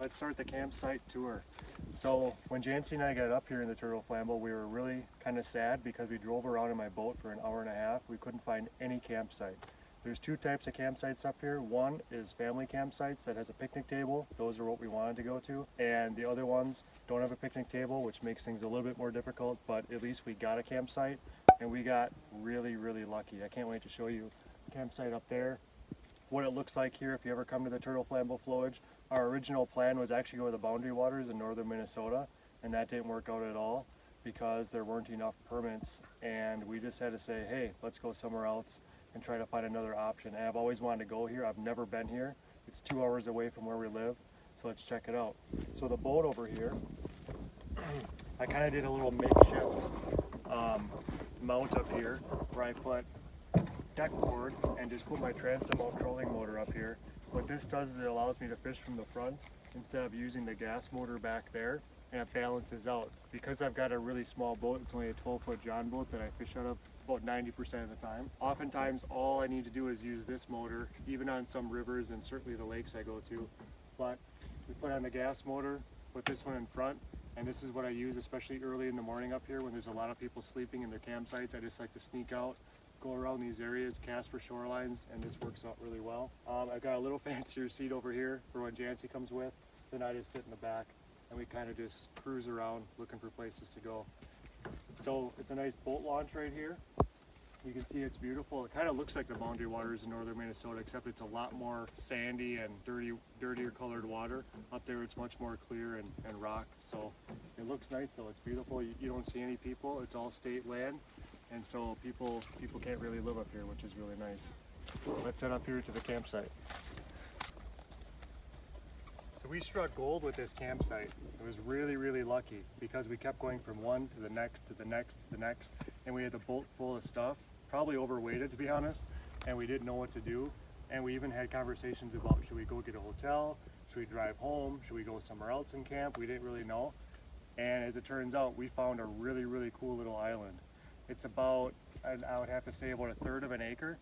let's start the campsite tour. So when Jancy and I got up here in the Turtle Flambeau, we were really kind of sad because we drove around in my boat for an hour and a half. We couldn't find any campsite. There's two types of campsites up here. One is family campsites that has a picnic table. Those are what we wanted to go to. And the other ones don't have a picnic table, which makes things a little bit more difficult, but at least we got a campsite and we got really, really lucky. I can't wait to show you the campsite up there, what it looks like here if you ever come to the Turtle Flambeau Flowage. Our original plan was actually go to the Boundary Waters in northern Minnesota, and that didn't work out at all because there weren't enough permits, and we just had to say, hey, let's go somewhere else and try to find another option. And I've always wanted to go here. I've never been here. It's 2 hours away from where we live, so let's check it out. So the boat over here, I kind of did a little makeshift mount up here where I put deck board and just put my transom trolling motor up here. What this does is it allows me to fish from the front instead of using the gas motor back there, and it balances out. Because I've got a really small boat, it's only a 12-foot John boat that I fish out of about 90% of the time. Oftentimes all I need to do is use this motor, even on some rivers and certainly the lakes I go to. But we put on the gas motor, put this one in front, and this is what I use especially early in the morning up here when there's a lot of people sleeping in their campsites. I just like to sneak out, go around these areas, cast for shorelines, and this works out really well. I've got a little fancier seat over here for when Jancy comes with, then I just sit in the back and we kind of just cruise around looking for places to go. So it's a nice boat launch right here. You can see it's beautiful. It kind of looks like the Boundary Waters in northern Minnesota, except it's a lot more sandy and dirtier colored water. Up there it's much more clear and rock. So it looks nice though, it's beautiful. You don't see any people, it's all state land. And so people can't really live up here, which is really nice. Let's head up here to the campsite. So we struck gold with this campsite. It was really, really lucky because we kept going from one to the next, to the next, to the next, and we had the boat full of stuff, probably overweighted to be honest, and we didn't know what to do. And we even had conversations about, should we go get a hotel? Should we drive home? Should we go somewhere else and camp? We didn't really know. And as it turns out, we found a really, really cool little island. It's about, I would have to say, about 1/3 of an acre,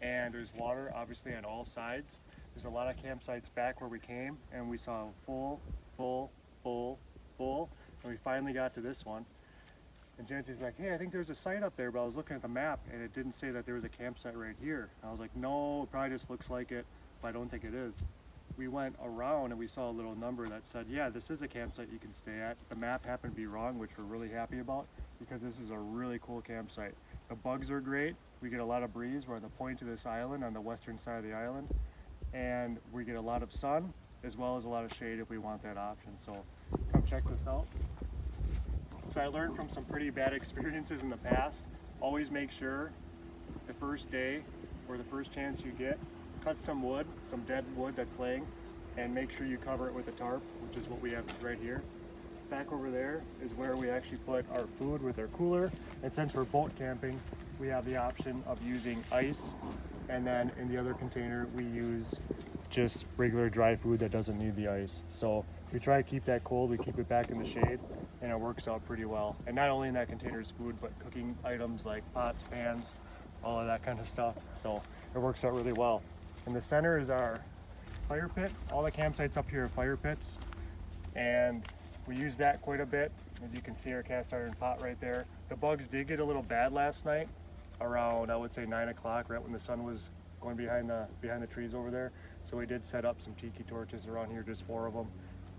and there's water obviously on all sides. There's a lot of campsites back where we came, and we saw full, and we finally got to this one. And Jancy's like, hey, I think there's a site up there, but I was looking at the map and it didn't say that there was a campsite right here. And I was like, no, it probably just looks like it, but I don't think it is. We went around and we saw a little number that said, yeah, this is a campsite you can stay at. The map happened to be wrong, which we're really happy about because this is a really cool campsite. The bugs are great. We get a lot of breeze. We're on the point of this island on the western side of the island, and we get a lot of sun as well as a lot of shade if we want that option. So come check this out. So I learned from some pretty bad experiences in the past, always make sure the first day or the first chance you get, cut some wood, some dead wood that's laying, and make sure you cover it with a tarp, which is what we have right here. Back over there is where we actually put our food with our cooler, and since we're boat camping, we have the option of using ice, and then in the other container we use just regular dry food that doesn't need the ice. So we try to keep that cold, we keep it back in the shade, and it works out pretty well. And not only in that container is food, but cooking items like pots, pans, all of that kind of stuff. So it works out really well. In the center is our fire pit. All the campsites up here are fire pits, and we use that quite a bit. As you can see, our cast iron pot right there. The bugs did get a little bad last night around, I would say 9 o'clock, right when the sun was going behind the trees over there. So we did set up some tiki torches around here, just 4 of them,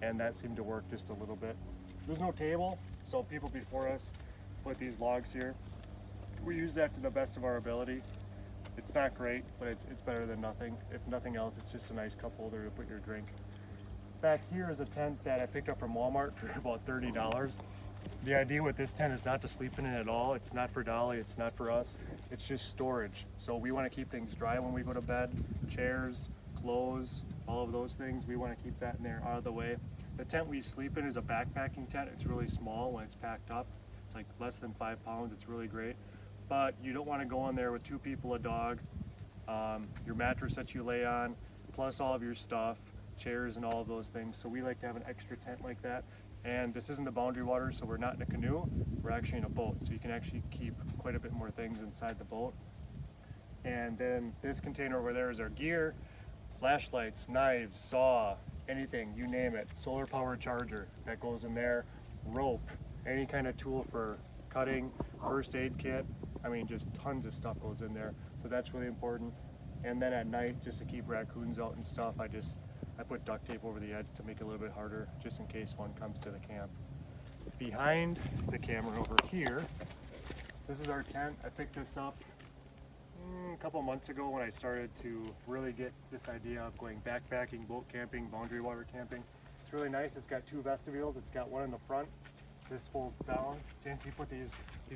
and that seemed to work just a little bit. There's no table, so people before us put these logs here. We use that to the best of our ability. It's not great, but it's better than nothing. If nothing else, it's just a nice cup holder to put your drink. Back here is a tent that I picked up from Walmart for about $30. The idea with this tent is not to sleep in it at all. It's not for Dolly, it's not for us. It's just storage. So we want to keep things dry when we go to bed. Chairs, clothes, all of those things, we want to keep that in there out of the way. The tent we sleep in is a backpacking tent. It's really small when it's packed up. It's like less than 5 pounds. It's really great. But you don't want to go in there with 2 people, a dog, your mattress that you lay on, plus all of your stuff, chairs and all of those things. So we like to have an extra tent like that. And this isn't the Boundary Waters, so we're not in a canoe, we're actually in a boat. So you can actually keep quite a bit more things inside the boat. And then this container over there is our gear, flashlights, knives, saw, anything, you name it, solar powered charger that goes in there, rope, any kind of tool for cutting, first aid kit. I mean, just tons of stuff goes in there. So that's really important. And then at night, just to keep raccoons out and stuff, I put duct tape over the edge to make it a little bit harder, just in case one comes to the camp. Behind the camera over here, this is our tent. I picked this up a couple months ago when I started to really get this idea of going backpacking, boat camping, boundary water camping. It's really nice. It's got two vestibules. It's got one in the front. This folds down. Jancy put these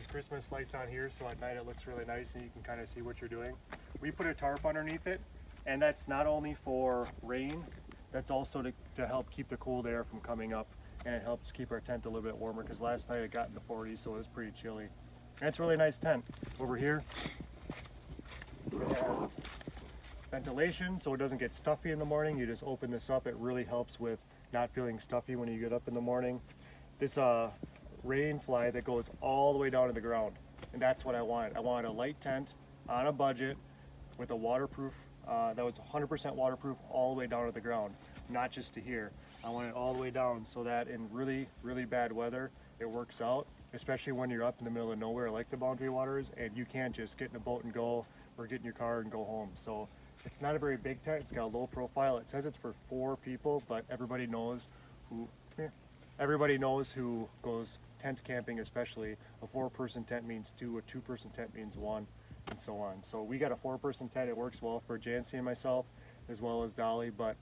Christmas lights on here, so at night it looks really nice and you can kind of see what you're doing. We put a tarp underneath it, and that's not only for rain, that's also to help keep the cold air from coming up, and it helps keep our tent a little bit warmer because last night it got in the 40s, so it was pretty chilly. And it's a really nice tent. Over here, it has ventilation so it doesn't get stuffy in the morning. You just open this up. It really helps with not feeling stuffy when you get up in the morning. This rain fly that goes all the way down to the ground, and that's what I wanted. I wanted a light tent on a budget with a waterproof, that was 100% waterproof all the way down to the ground, not just to here. I want it all the way down so that in really, really bad weather, it works out, especially when you're up in the middle of nowhere like the Boundary Waters, and you can't just get in a boat and go, or get in your car and go home. So it's not a very big tent. It's got a low profile. It says it's for 4 people, but everybody knows who goes tent camping, especially a 4-person tent means 2, a 2-person tent means 1, and so on. So we got a 4-person tent. It works well for Jancy and myself as well as Dolly, but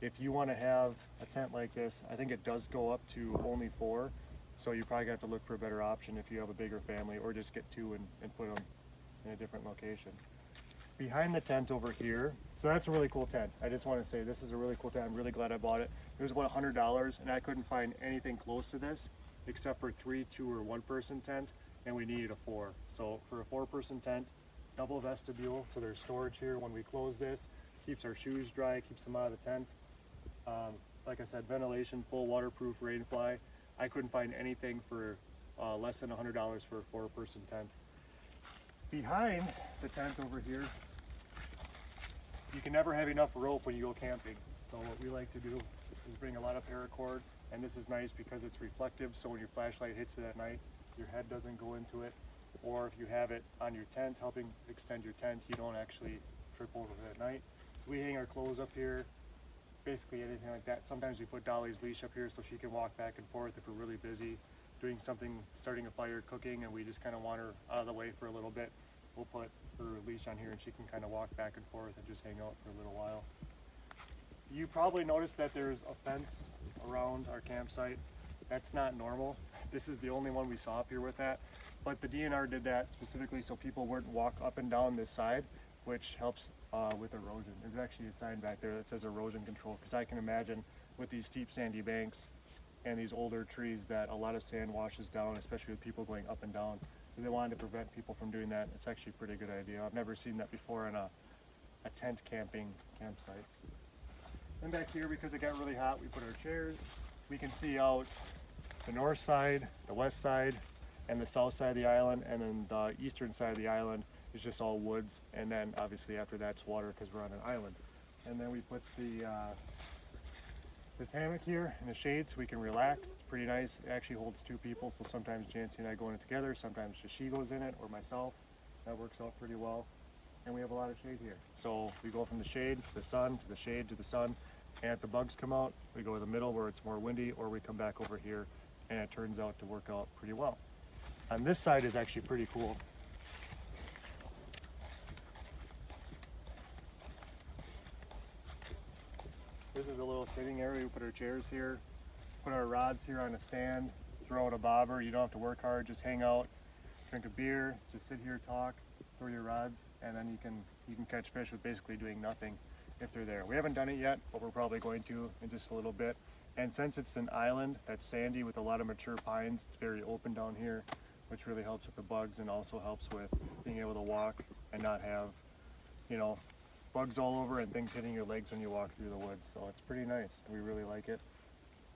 if you want to have a tent like this, I think it does go up to only 4, so you probably have to look for a better option if you have a bigger family, or just get 2 and put them in a different location. Behind the tent over here, so that's a really cool tent. I just want to say this is a really cool tent. I'm really glad I bought it. It was about $100, and I couldn't find anything close to this except for 3, 2, or 1-person tent, and we needed a 4. So for a 4-person tent, double vestibule, so there's storage here when we close this, keeps our shoes dry, keeps them out of the tent. Like I said, ventilation, full waterproof rain fly. I couldn't find anything for less than $100 for a 4-person tent. Behind the tent over here, you can never have enough rope when you go camping. So what we like to do is bring a lot of paracord, and this is nice because it's reflective, so when your flashlight hits it at night, your head doesn't go into it. Or if you have it on your tent, helping extend your tent, you don't actually trip over it at night. So we hang our clothes up here, basically anything like that. Sometimes we put Dolly's leash up here so she can walk back and forth if we're really busy doing something, starting a fire, cooking, and we just kind of want her out of the way for a little bit. We'll put her leash on here and she can kind of walk back and forth and just hang out for a little while. You probably noticed that there's a fence around our campsite. That's not normal. This is the only one we saw up here with that, but the DNR did that specifically so people wouldn't walk up and down this side, which helps with erosion. There's actually a sign back there that says erosion control, because I can imagine with these steep sandy banks and these older trees that a lot of sand washes down, especially with people going up and down. So they wanted to prevent people from doing that. It's actually a pretty good idea. I've never seen that before in a tent camping campsite. And back here, because it got really hot, we put our chairs. We can see out the north side, the west side, and the south side of the island, and then the eastern side of the island is just all woods, and then obviously after that's water because we're on an island. And then we put this hammock here in the shade so we can relax. It's pretty nice. It actually holds 2 people, so sometimes Jancy and I go in it together, sometimes just she goes in it, or myself. That works out pretty well. And we have a lot of shade here. So we go from the shade to the sun, to the shade to the sun, and if the bugs come out, we go to the middle where it's more windy, or we come back over here, and it turns out to work out pretty well. On this side is actually pretty cool. This is a little sitting area. We put our chairs here, put our rods here on a stand, throw out a bobber. You don't have to work hard, just hang out, drink a beer, just sit here, talk, throw your rods, and then you can catch fish with basically doing nothing if they're there. We haven't done it yet, but we're probably going to in just a little bit. And since it's an island that's sandy with a lot of mature pines, it's very open down here, which really helps with the bugs and also helps with being able to walk and not have, bugs all over and things hitting your legs when you walk through the woods. So it's pretty nice. We really like it.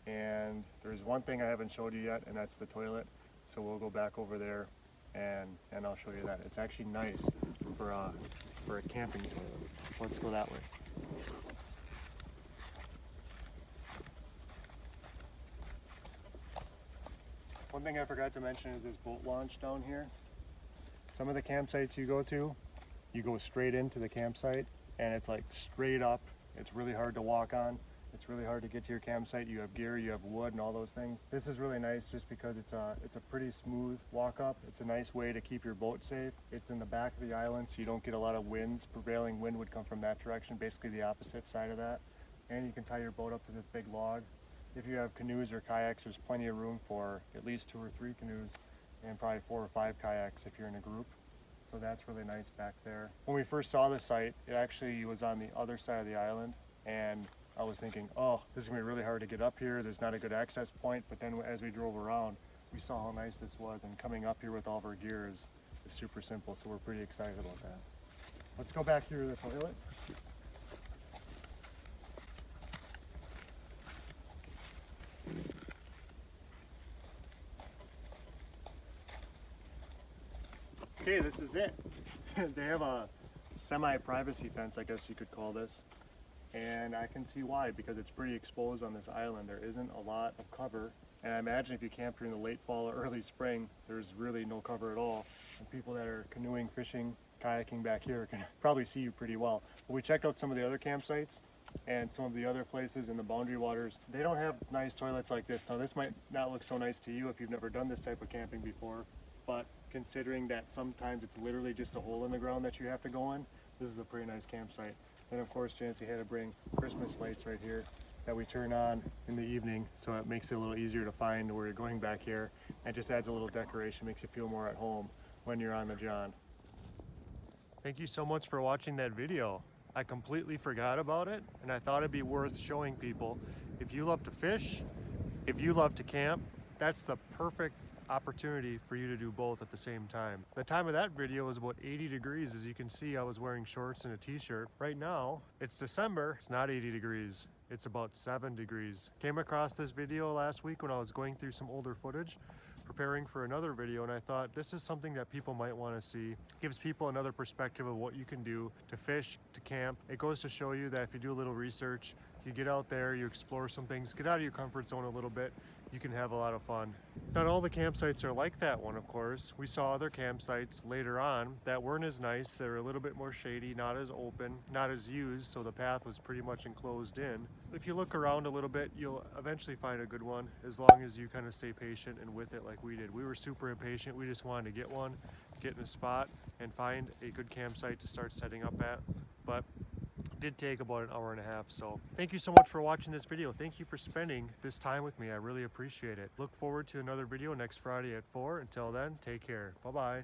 And there's one thing I haven't showed you yet, and that's the toilet. So we'll go back over there and I'll show you that. It's actually nice for a camping toilet. Let's go that way. One thing I forgot to mention is this boat launch down here. Some of the campsites you go to, you go straight into the campsite and it's like straight up. It's really hard to walk on. It's really hard to get to your campsite. You have gear, you have wood and all those things. This is really nice just because it's a pretty smooth walk up. It's a nice way to keep your boat safe. It's in the back of the island so you don't get a lot of winds. Prevailing wind would come from that direction, basically the opposite side of that. And you can tie your boat up to this big log. If you have canoes or kayaks, there's plenty of room for at least 2 or 3 canoes and probably 4 or 5 kayaks if you're in a group. So that's really nice back there. When we first saw the site, it actually was on the other side of the island, and I was thinking, oh, this is gonna be really hard to get up here. There's not a good access point. But then as we drove around, we saw how nice this was, and coming up here with all of our gear is super simple. So we're pretty excited about that. Let's go back here to the toilet. Okay, this is it. They have a semi-privacy fence, I guess you could call this. And I can see why, because it's pretty exposed on this island. There isn't a lot of cover. And I imagine if you camp during the late fall or early spring, there's really no cover at all. And people that are canoeing, fishing, kayaking back here can probably see you pretty well. But we checked out some of the other campsites and some of the other places in the boundary waters. They don't have nice toilets like this. Now this might not look so nice to you if you've never done this type of camping before, but considering that sometimes it's literally just a hole in the ground that you have to go in, this is a pretty nice campsite. And of course, Jancy had to bring Christmas lights right here that we turn on in the evening, so it makes it a little easier to find where you're going back here, and just adds a little decoration, makes you feel more at home when you're on the John. Thank you so much for watching that video. I completely forgot about it, and I thought it'd be worth showing people. If you love to fish, if you love to camp, that's the perfect opportunity for you to do both at the same time. The time of that video was about 80 degrees. As you can see, I was wearing shorts and a t-shirt. Right now, it's December. It's not 80 degrees. It's about 7 degrees. Came across this video last week when I was going through some older footage, preparing for another video, and I thought this is something that people might want to see. It gives people another perspective of what you can do to fish, to camp. It goes to show you that if you do a little research, you get out there, you explore some things, get out of your comfort zone a little bit, you can have a lot of fun. Not all the campsites are like that one, of course. We saw other campsites later on that weren't as nice. They were a little bit more shady, not as open, not as used, so the path was pretty much enclosed in. If you look around a little bit, you'll eventually find a good one, as long as you kind of stay patient and with it like we did. We were super impatient. We just wanted to get one, get in a spot, and find a good campsite to start setting up at. But it did take about an hour and a half. So thank you so much for watching this video. Thank you for spending this time with me. I really appreciate it. Look forward to another video next Friday at 4. Until then, take care. Bye-bye.